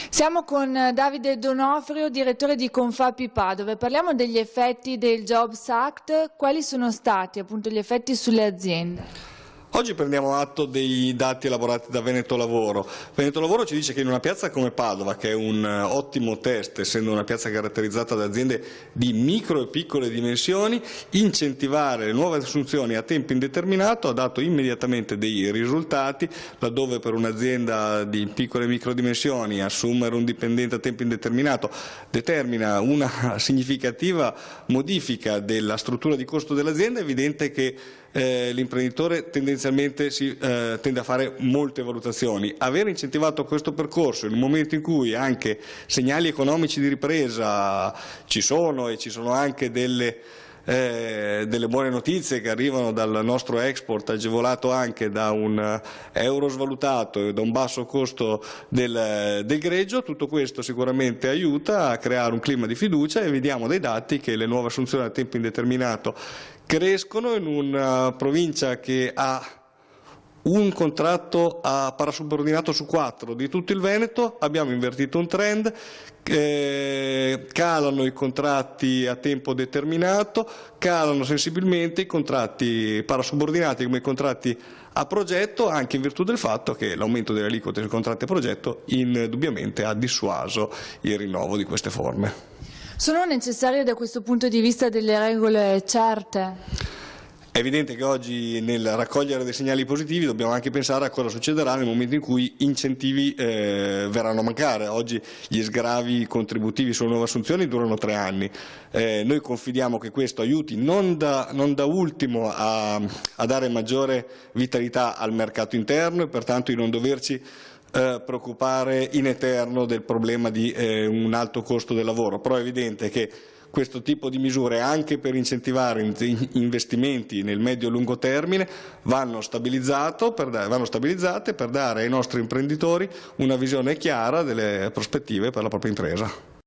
Siamo con Davide Donofrio, direttore di Confapi Padova. Parliamo degli effetti del Jobs Act. Quali sono stati appunto gli effetti sulle aziende? Oggi prendiamo atto dei dati elaborati da Veneto Lavoro. Veneto Lavoro ci dice che in una piazza come Padova, che è un ottimo test, essendo una piazza caratterizzata da aziende di micro e piccole dimensioni, incentivare le nuove assunzioni a tempo indeterminato ha dato immediatamente dei risultati, laddove per un'azienda di piccole e micro dimensioni assumere un dipendente a tempo indeterminato determina una significativa modifica della struttura di costo dell'azienda. È evidente che l'imprenditore tendenzialmente tende a fare molte valutazioni. Aver incentivato questo percorso in un momento in cui anche segnali economici di ripresa ci sono e ci sono anche delle buone notizie che arrivano dal nostro export, agevolato anche da un euro svalutato e da un basso costo del greggio, tutto questo sicuramente aiuta a creare un clima di fiducia e vediamo dai dati che le nuove assunzioni a tempo indeterminato crescono in una provincia che ha un contratto a parasubordinato su 4 di tutto il Veneto. Abbiamo invertito un trend, calano i contratti a tempo determinato, calano sensibilmente i contratti parasubordinati come i contratti a progetto, anche in virtù del fatto che l'aumento delle aliquote sui contratti a progetto indubbiamente ha dissuaso il rinnovo di queste forme. Sono necessarie da questo punto di vista delle regole certe? È evidente che oggi nel raccogliere dei segnali positivi dobbiamo anche pensare a cosa succederà nel momento in cui incentivi verranno a mancare. Oggi gli sgravi contributivi sulle nuove assunzioni durano 3 anni. Noi confidiamo che questo aiuti non da ultimo a dare maggiore vitalità al mercato interno e pertanto di non doverci preoccupare in eterno del problema di un alto costo del lavoro, però è evidente che questo tipo di misure, anche per incentivare investimenti nel medio e lungo termine, vanno stabilizzate per dare ai nostri imprenditori una visione chiara delle prospettive per la propria impresa.